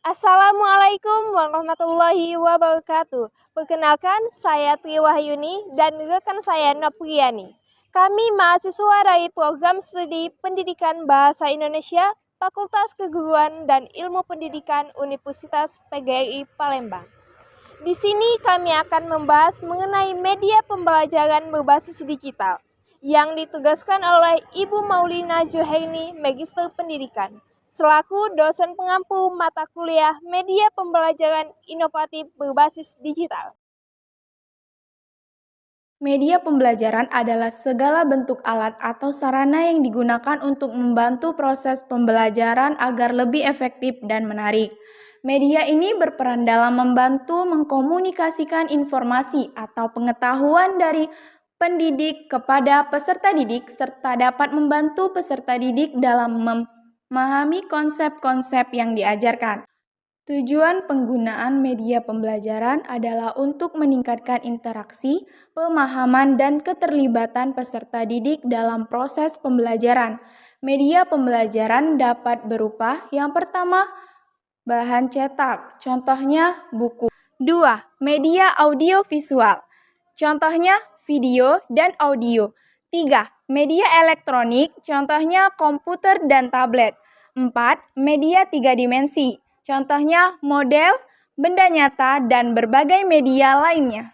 Assalamualaikum warahmatullahi wabarakatuh. Perkenalkan, saya Tri Wahyuni dan rekan saya Nopriani. Kami mahasiswa dari Program Studi Pendidikan Bahasa Indonesia, Fakultas Keguruan dan Ilmu Pendidikan Universitas PGRI Palembang. Di sini kami akan membahas mengenai media pembelajaran berbasis digital yang ditugaskan oleh Ibu Maulina Juhaini, Magister Pendidikan, selaku dosen pengampu mata kuliah Media Pembelajaran Inovatif Berbasis Digital. Media pembelajaran adalah segala bentuk alat atau sarana yang digunakan untuk membantu proses pembelajaran agar lebih efektif dan menarik. Media ini berperan dalam membantu mengkomunikasikan informasi atau pengetahuan dari pendidik kepada peserta didik serta dapat membantu peserta didik dalam memahami konsep-konsep yang diajarkan. Tujuan penggunaan media pembelajaran adalah untuk meningkatkan interaksi, pemahaman, dan keterlibatan peserta didik dalam proses pembelajaran. Media pembelajaran dapat berupa yang pertama, bahan cetak, contohnya buku. 2. Media audiovisual, contohnya video dan audio. 3. Media elektronik, contohnya komputer dan tablet. 4. Media 3 dimensi, contohnya model, benda nyata, dan berbagai media lainnya.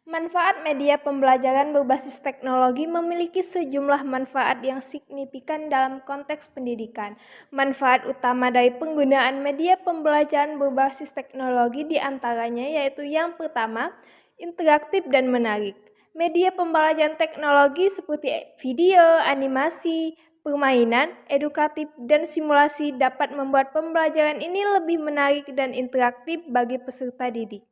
Manfaat media pembelajaran berbasis teknologi memiliki sejumlah manfaat yang signifikan dalam konteks pendidikan. Manfaat utama dari penggunaan media pembelajaran berbasis teknologi diantaranya yaitu yang pertama, interaktif dan menarik. Media pembelajaran teknologi seperti video, animasi, permainan, edukatif, dan simulasi dapat membuat pembelajaran ini lebih menarik dan interaktif bagi peserta didik.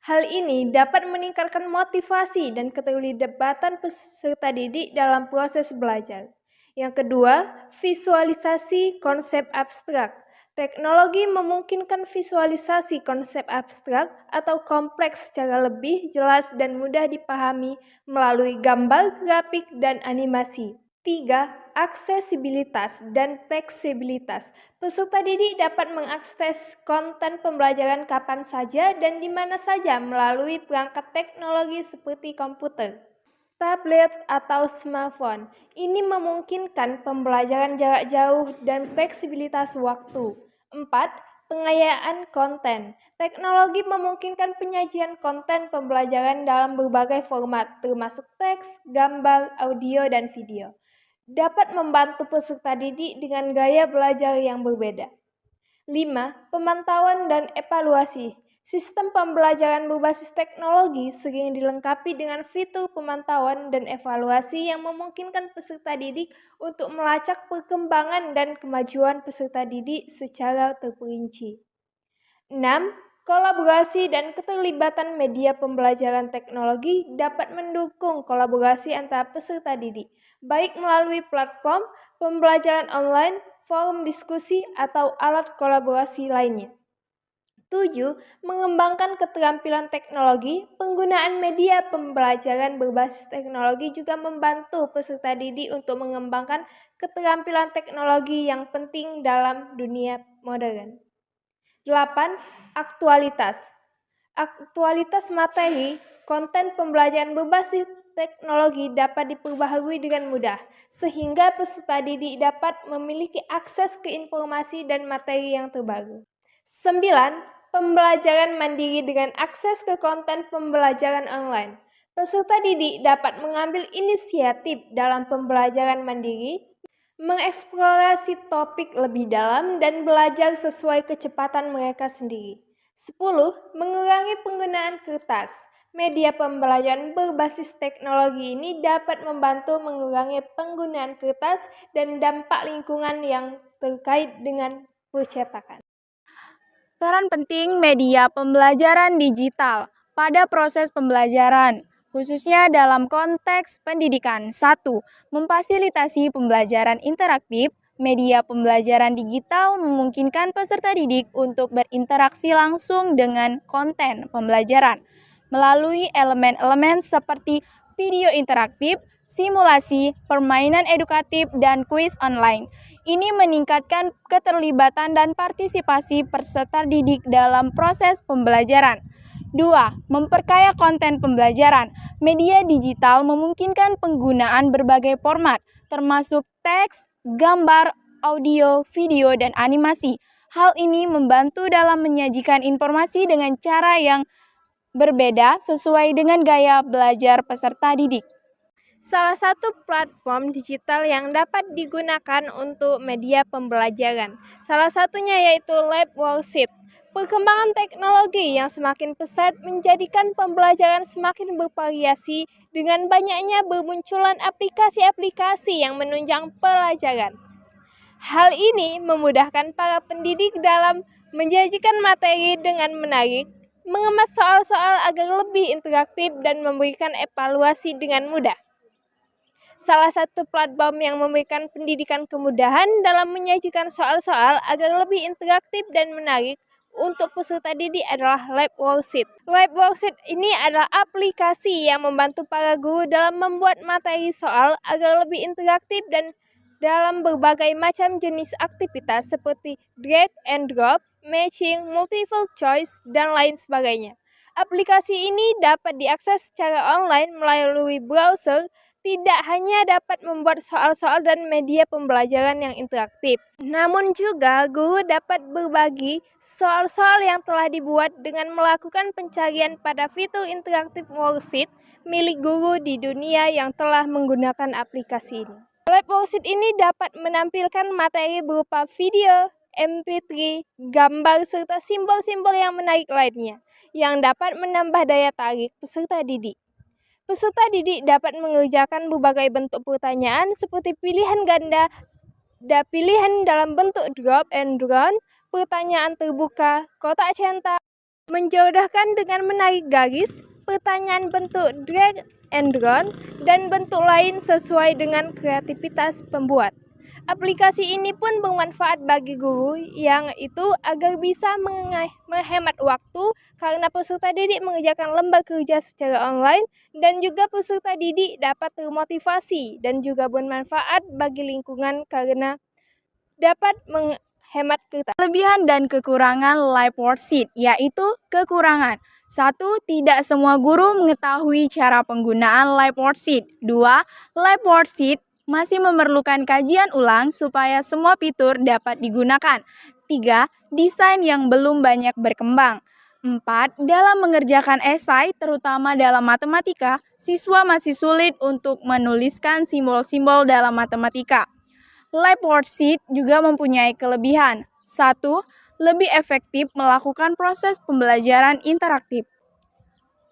Hal ini dapat meningkatkan motivasi dan keterlibatan peserta didik dalam proses belajar. Yang kedua, visualisasi konsep abstrak. Teknologi memungkinkan visualisasi konsep abstrak atau kompleks secara lebih jelas dan mudah dipahami melalui gambar, grafik, dan animasi. 3. Aksesibilitas dan fleksibilitas. Peserta didik dapat mengakses konten pembelajaran kapan saja dan di mana saja melalui perangkat teknologi seperti komputer, tablet, atau smartphone. Ini memungkinkan pembelajaran jarak jauh dan fleksibilitas waktu. 4. Pengayaan konten. Teknologi memungkinkan penyajian konten pembelajaran dalam berbagai format, termasuk teks, gambar, audio, dan video. Dapat membantu peserta didik dengan gaya belajar yang berbeda. 5. Pemantauan dan evaluasi. Sistem pembelajaran berbasis teknologi sering dilengkapi dengan fitur pemantauan dan evaluasi yang memungkinkan peserta didik untuk melacak perkembangan dan kemajuan peserta didik secara terperinci. 6. Kolaborasi dan keterlibatan media pembelajaran teknologi dapat mendukung kolaborasi antara peserta didik, baik melalui platform pembelajaran online, forum diskusi, atau alat kolaborasi lainnya. 7. Mengembangkan keterampilan teknologi. Penggunaan media pembelajaran berbasis teknologi juga membantu peserta didik untuk mengembangkan keterampilan teknologi yang penting dalam dunia modern. 8. Aktualitas. Aktualitas materi, konten pembelajaran berbasis teknologi dapat diperbaharui dengan mudah, sehingga peserta didik dapat memiliki akses ke informasi dan materi yang terbaru. 9. Pembelajaran mandiri dengan akses ke konten pembelajaran online. Peserta didik dapat mengambil inisiatif dalam pembelajaran mandiri, mengeksplorasi topik lebih dalam dan belajar sesuai kecepatan mereka sendiri. 10. Mengurangi penggunaan kertas. Media pembelajaran berbasis teknologi ini dapat membantu mengurangi penggunaan kertas dan dampak lingkungan yang terkait dengan percetakan. Peran penting media pembelajaran digital pada proses pembelajaran, khususnya dalam konteks pendidikan. 1. Memfasilitasi pembelajaran interaktif. Media pembelajaran digital memungkinkan peserta didik untuk berinteraksi langsung dengan konten pembelajaran melalui elemen-elemen seperti video interaktif, simulasi, permainan edukatif, dan kuis online. Ini meningkatkan keterlibatan dan partisipasi peserta didik dalam proses pembelajaran. 2. Memperkaya konten pembelajaran. Media digital memungkinkan penggunaan berbagai format, termasuk teks, gambar, audio, video, dan animasi. Hal ini membantu dalam menyajikan informasi dengan cara yang berbeda sesuai dengan gaya belajar peserta didik. Salah satu platform digital yang dapat digunakan untuk media pembelajaran, salah satunya yaitu Lab Worksheet. Perkembangan teknologi yang semakin pesat menjadikan pembelajaran semakin bervariasi dengan banyaknya bermunculan aplikasi-aplikasi yang menunjang pelajaran. Hal ini memudahkan para pendidik dalam menyajikan materi dengan menarik, mengemas soal-soal agar lebih interaktif dan memberikan evaluasi dengan mudah. Salah satu platform yang memberikan pendidikan kemudahan dalam menyajikan soal-soal agar lebih interaktif dan menarik untuk peserta didik adalah Lab Worksheet. Lab Worksheet ini adalah aplikasi yang membantu para guru dalam membuat materi soal agar lebih interaktif dan dalam berbagai macam jenis aktivitas seperti drag and drop, matching, multiple choice, dan lain sebagainya. Aplikasi ini dapat diakses secara online melalui browser, tidak hanya dapat membuat soal-soal dan media pembelajaran yang interaktif, namun juga guru dapat berbagi soal-soal yang telah dibuat dengan melakukan pencarian pada fitur interaktif worksheet milik guru di dunia yang telah menggunakan aplikasi ini. Lab Worksheet ini dapat menampilkan materi berupa video, MP3, gambar, serta simbol-simbol yang menarik lainnya, yang dapat menambah daya tarik peserta didik. Peserta didik dapat mengerjakan berbagai bentuk pertanyaan seperti pilihan ganda, pilihan dalam bentuk drop and drone, pertanyaan terbuka, kotak centang, menjodohkan dengan menarik garis, pertanyaan bentuk drag and drone, dan bentuk lain sesuai dengan kreativitas pembuat. Aplikasi ini pun bermanfaat bagi guru yang itu agar bisa menghemat waktu karena peserta didik mengerjakan lembar kerja secara online dan juga peserta didik dapat termotivasi dan juga bermanfaat bagi lingkungan karena dapat menghemat kertas. Kelebihan dan kekurangan Lab Worksheet, yaitu kekurangan. 1. Tidak semua guru mengetahui cara penggunaan Lab Worksheet. 2. Lab Worksheet masih memerlukan kajian ulang supaya semua fitur dapat digunakan. 3. Desain yang belum banyak berkembang. 4. Dalam mengerjakan esai, terutama dalam matematika, siswa masih sulit untuk menuliskan simbol-simbol dalam matematika. Lab Worksheet juga mempunyai kelebihan. 1. Lebih efektif melakukan proses pembelajaran interaktif.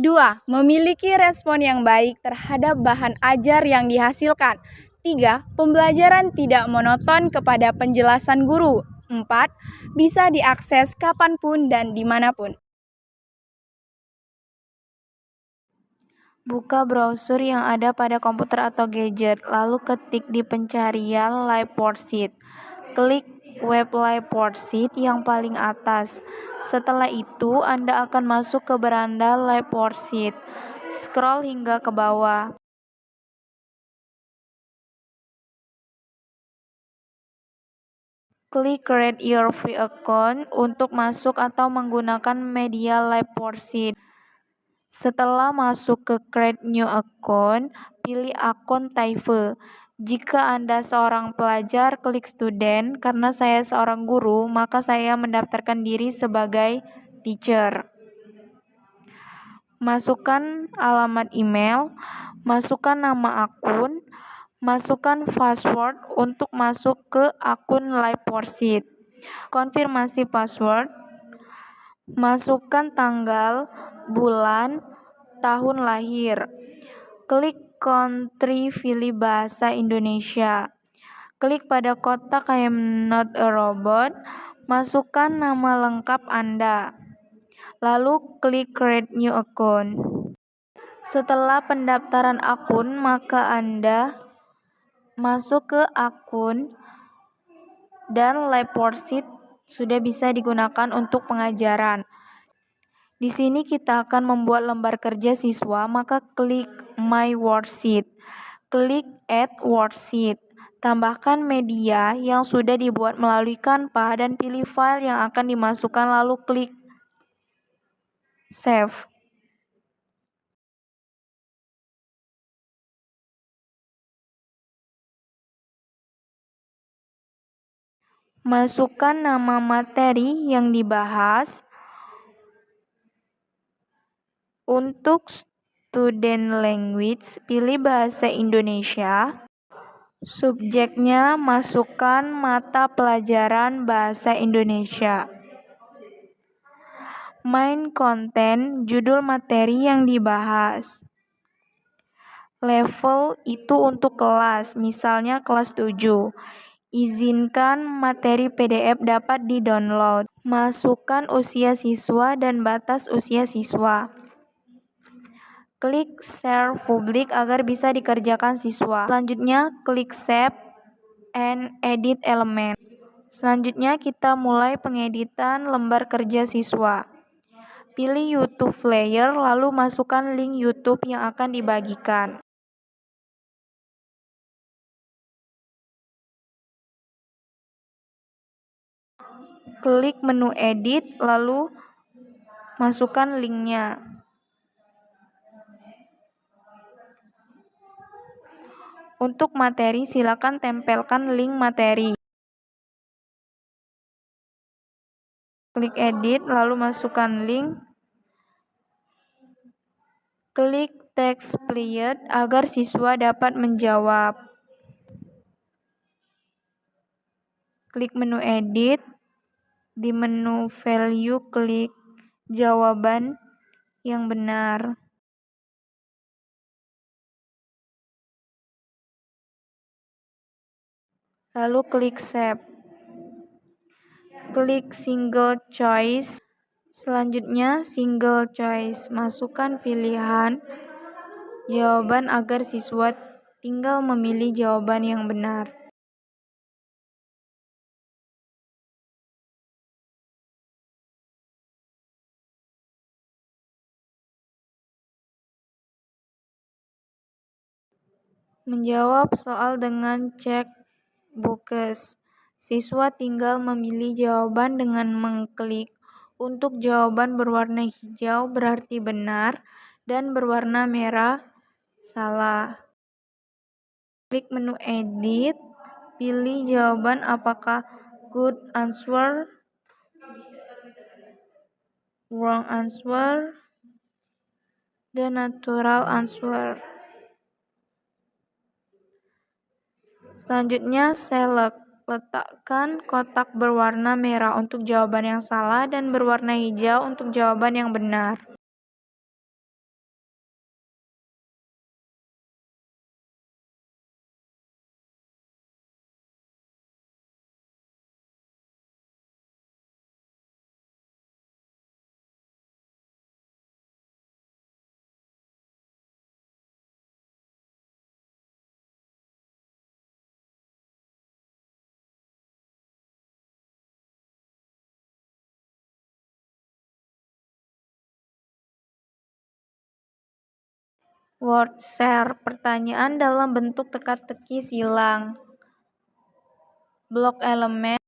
2. Memiliki respon yang baik terhadap bahan ajar yang dihasilkan. 3. Pembelajaran tidak monoton kepada penjelasan guru. 4. Bisa diakses kapanpun dan dimanapun. Buka browser yang ada pada komputer atau gadget, lalu ketik di pencarian Lab Worksheet. Klik web Lab Worksheet yang paling atas. Setelah itu, Anda akan masuk ke beranda Lab Worksheet. Scroll hingga ke bawah. Klik Create Your Free Account untuk masuk atau menggunakan media Lab Worksheet. Setelah masuk ke Create New Account, pilih akun Type. Jika Anda seorang pelajar, klik Student. Karena saya seorang guru, maka saya mendaftarkan diri sebagai teacher. Masukkan alamat email, masukkan nama akun, masukkan password untuk masuk ke akun Lab Worksheet. Konfirmasi password. Masukkan tanggal, bulan, tahun lahir. Klik country, pilih bahasa Indonesia. Klik pada kotak I am not a robot. Masukkan nama lengkap Anda. Lalu klik Create New Account. Setelah pendaftaran akun, maka Anda masuk ke akun dan Lab Worksheet sudah bisa digunakan untuk pengajaran. Di sini kita akan membuat lembar kerja siswa, maka klik My Worksheet. Klik Add Worksheet. Tambahkan media yang sudah dibuat melalui Canva dan pilih file yang akan dimasukkan lalu klik Save. Masukkan nama materi yang dibahas. Untuk student language, pilih bahasa Indonesia. Subjeknya masukkan mata pelajaran bahasa Indonesia. Main konten, judul materi yang dibahas. Level itu untuk kelas, misalnya kelas 7. Izinkan materi PDF dapat di-download. Masukkan usia siswa dan batas usia siswa. Klik Share Publik agar bisa dikerjakan siswa. Selanjutnya, klik Save and Edit Element. Selanjutnya, kita mulai pengeditan lembar kerja siswa. Pilih YouTube Player, lalu masukkan link YouTube yang akan dibagikan. Klik menu Edit, lalu masukkan linknya. Untuk materi, silakan tempelkan link materi. Klik Edit, lalu masukkan link. Klik Text Field agar siswa dapat menjawab. Klik menu Edit. Di menu Value, klik jawaban yang benar. Lalu klik Save. Klik Single Choice. Selanjutnya, Single Choice. Masukkan pilihan jawaban agar siswa tinggal memilih jawaban yang benar. Menjawab soal dengan cek box. Siswa tinggal memilih jawaban dengan mengklik. Untuk jawaban berwarna hijau berarti benar dan berwarna merah salah. Klik menu Edit, pilih jawaban apakah good answer, wrong answer, dan natural answer. Selanjutnya, select. Letakkan kotak berwarna merah untuk jawaban yang salah dan berwarna hijau untuk jawaban yang benar. Word share, pertanyaan dalam bentuk teka-teki silang. Blok elemen.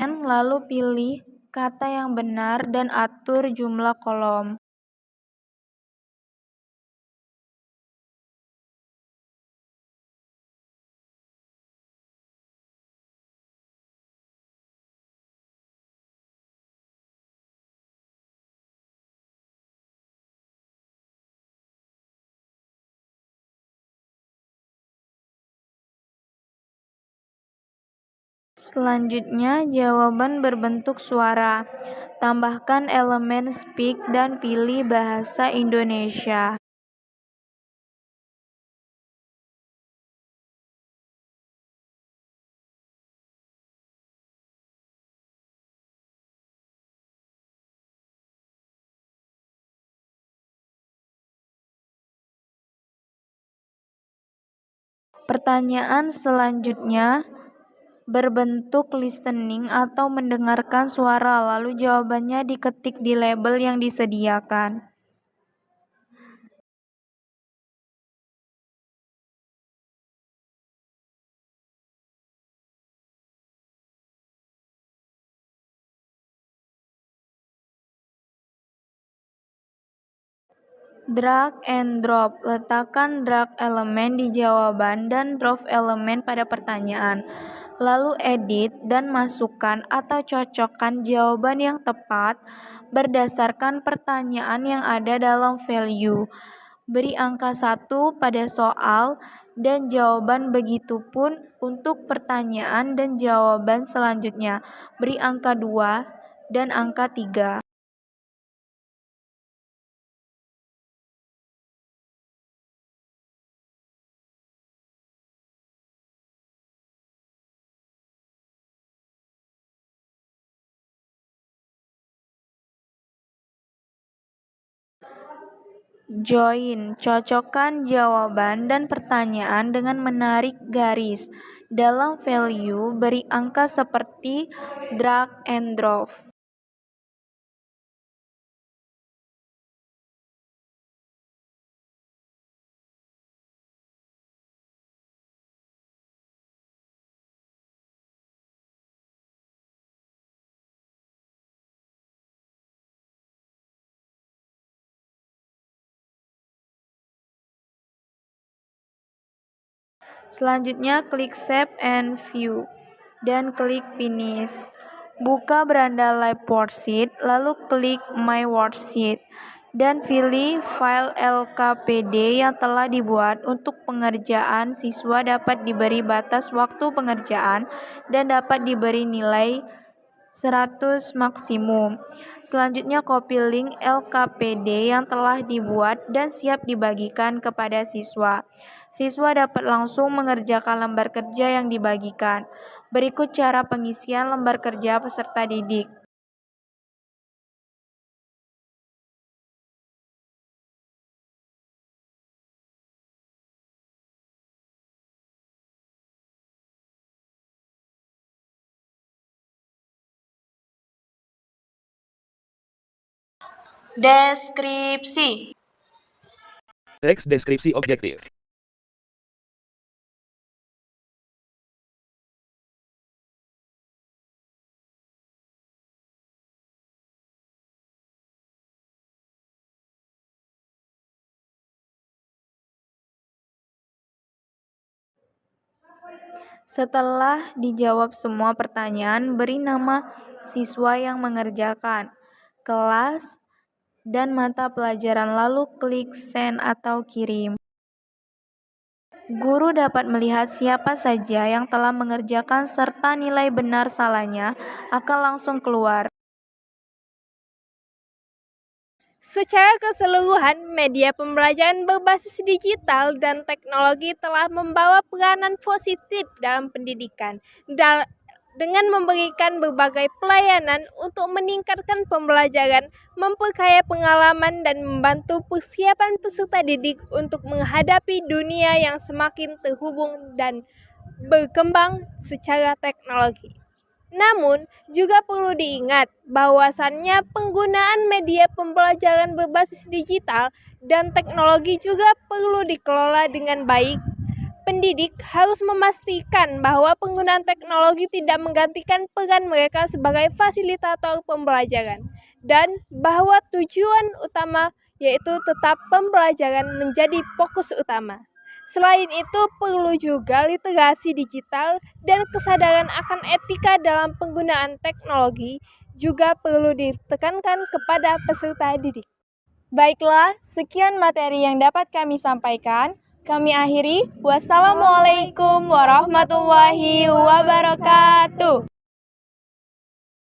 Lalu pilih kata yang benar dan atur jumlah kolom. Selanjutnya, jawaban berbentuk suara. Tambahkan elemen speak dan pilih bahasa Indonesia. Pertanyaan selanjutnya berbentuk listening atau mendengarkan suara, lalu jawabannya diketik di label yang disediakan. Drag and drop. Letakkan drag elemen di jawaban dan drop elemen pada pertanyaan. Lalu edit dan masukkan atau cocokkan jawaban yang tepat berdasarkan pertanyaan yang ada dalam value. Beri angka 1 pada soal dan jawaban, begitupun untuk pertanyaan dan jawaban selanjutnya. Beri angka 2 dan angka 3. Join, cocokkan jawaban dan pertanyaan dengan menarik garis. Dalam value, beri angka seperti drag and drop. Selanjutnya, klik Save and View dan klik Finish. Buka beranda Live Worksheet, lalu klik My Worksheet dan pilih file LKPD yang telah dibuat. Untuk pengerjaan, siswa dapat diberi batas waktu pengerjaan dan dapat diberi nilai 100 maksimum. Selanjutnya, copy link LKPD yang telah dibuat dan siap dibagikan kepada siswa. Siswa dapat langsung mengerjakan lembar kerja yang dibagikan. Berikut cara pengisian lembar kerja peserta didik. Deskripsi. Teks deskripsi objektif. Setelah dijawab semua pertanyaan, beri nama siswa yang mengerjakan, kelas, dan mata pelajaran, lalu klik Send atau Kirim. Guru dapat melihat siapa saja yang telah mengerjakan serta nilai benar salahnya akan langsung keluar. Secara keseluruhan, media pembelajaran berbasis digital dan teknologi telah membawa peranan positif dalam pendidikan dengan memberikan berbagai pelayanan untuk meningkatkan pembelajaran, memperkaya pengalaman, dan membantu persiapan peserta didik untuk menghadapi dunia yang semakin terhubung dan berkembang secara teknologi. Namun, juga perlu diingat bahwasannya penggunaan media pembelajaran berbasis digital dan teknologi juga perlu dikelola dengan baik. Pendidik harus memastikan bahwa penggunaan teknologi tidak menggantikan peran mereka sebagai fasilitator pembelajaran, dan bahwa tujuan utama yaitu tetap pembelajaran menjadi fokus utama. Selain itu, perlu juga literasi digital dan kesadaran akan etika dalam penggunaan teknologi juga perlu ditekankan kepada peserta didik. Baiklah, sekian materi yang dapat kami sampaikan. Kami akhiri. Wassalamualaikum warahmatullahi wabarakatuh.